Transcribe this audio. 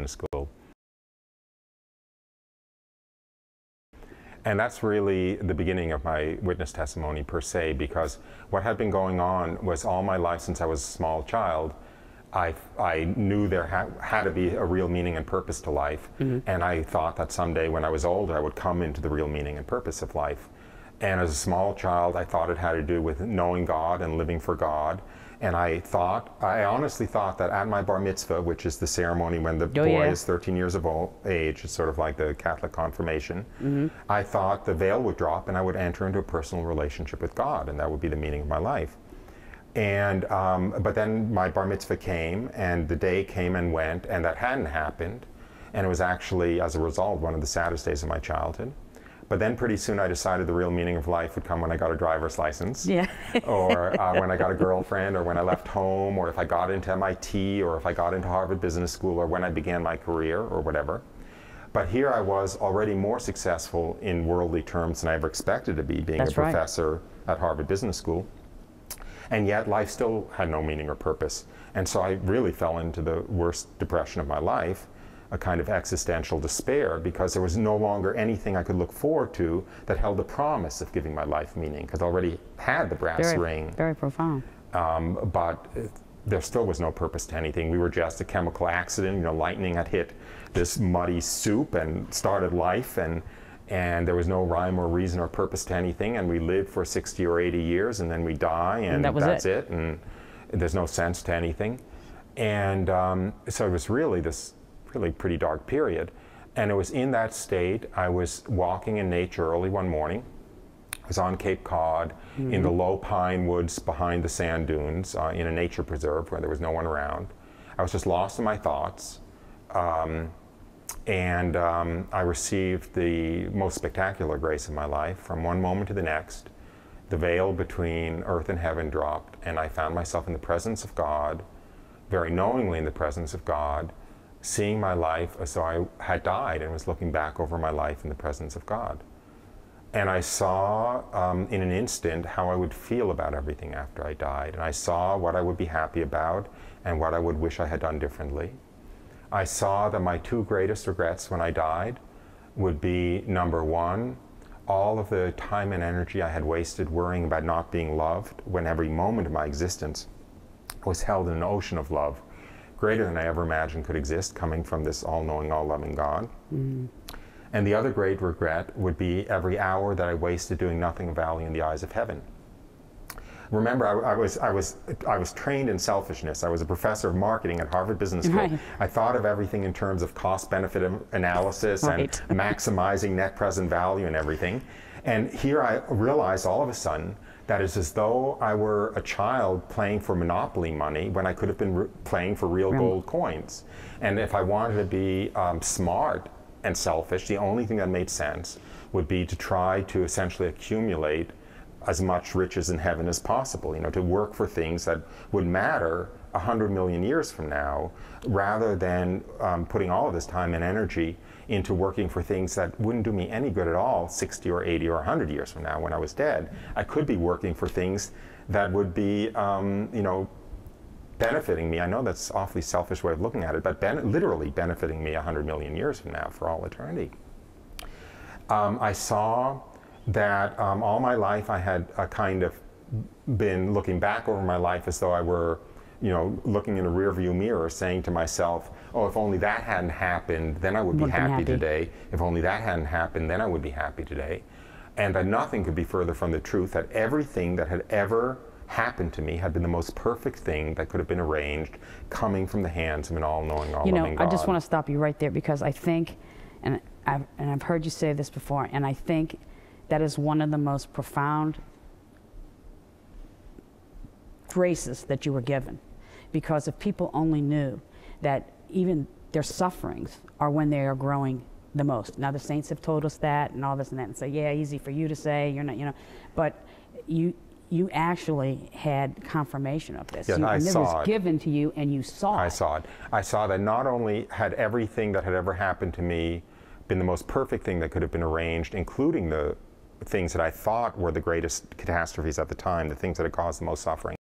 Business School. And that's really the beginning of my witness testimony per se, because what had been going on was all my life since I was a small child, I knew there had to be a real meaning and purpose to life. And I thought that someday when I was older, I would come into the real meaning and purpose of life. And as a small child, I thought it had to do with knowing God and living for God. And I honestly thought that at my bar mitzvah, which is the ceremony when the boy is 13 years of age, it's sort of like the Catholic confirmation, I thought the veil would drop and I would enter into a personal relationship with God, and that would be the meaning of my life. And but then my bar mitzvah came, and the day came and went, and that hadn't happened. And it was actually, as a result, one of the saddest days of my childhood. But then pretty soon I decided the real meaning of life would come when I got a driver's license, or when I got a girlfriend, or when I left home, or if I got into MIT, or if I got into Harvard Business School, or when I began my career, or whatever. But here I was already more successful in worldly terms than I ever expected to be, being a professor at Harvard Business School. And yet life still had no meaning or purpose. And so I really fell into the worst depression of my life, a kind of existential despair, because there was no longer anything I could look forward to that held the promise of giving my life meaning, because I already had the brass ring. Very profound. But there still was no purpose to anything. We were just a chemical accident. You know, lightning had hit this muddy soup and started life, and there was no rhyme or reason or purpose to anything, and we lived for 60 or 80 years, and then we die, and that's it, and there's no sense to anything. And so it was really this pretty dark period. And it was in that state, I was walking in nature early one morning. I was on Cape Cod in the low pine woods behind the sand dunes in a nature preserve where there was no one around. I was just lost in my thoughts. And I received the most spectacular grace of my life. From one moment to the next, the veil between earth and heaven dropped, and I found myself in the presence of God, very knowingly in the presence of God, seeing my life as though I had died, and was looking back over my life in the presence of God. And I saw in an instant how I would feel about everything after I died. And I saw what I would be happy about and what I would wish I had done differently. I saw that my two greatest regrets when I died would be, number one, all of the time and energy I had wasted worrying about not being loved, when every moment of my existence was held in an ocean of love, greater than I ever imagined could exist, coming from this all-knowing, all-loving God. And the other great regret would be every hour that I wasted doing nothing of value in the eyes of heaven. Remember, I was trained in selfishness. I was a professor of marketing at Harvard Business School. I thought of everything in terms of cost-benefit analysis and maximizing net present value and everything. And here I realized all of a sudden that it's as though I were a child playing for Monopoly money when I could have been playing for real gold coins. And if I wanted to be smart and selfish, the only thing that made sense would be to try to essentially accumulate as much riches in heaven as possible, you know, to work for things that would matter 100 million years from now, rather than putting all of this time and energy into working for things that wouldn't do me any good at all 60 or 80 or 100 years from now when I was dead. I could be working for things that would be, you know, benefiting me. I know that's an awfully selfish way of looking at it, but literally benefiting me 100 million years from now for all eternity. I saw that all my life I had kind of been looking back over my life as though I were, you know, looking in a rearview mirror, saying to myself, oh, if only that hadn't happened, then I would be happy today. If only that hadn't happened, then I would be happy today. And that nothing could be further from the truth, that everything that had ever happened to me had been the most perfect thing that could have been arranged, coming from the hands of an all-knowing, all-loving God. I just want to stop you right there, because I think, and I've heard you say this before, and I think that is one of the most profound graces that you were given. Because if people only knew that even their sufferings are when they are growing the most. Now the saints have told us that and all this and that, and say, yeah, easy for you to say, you're not, you know, but you actually had confirmation of this. Yes, I saw it. It was given to you, and you saw it. I saw it. I saw that not only had everything that had ever happened to me been the most perfect thing that could have been arranged, including the things that I thought were the greatest catastrophes at the time, the things that had caused the most suffering.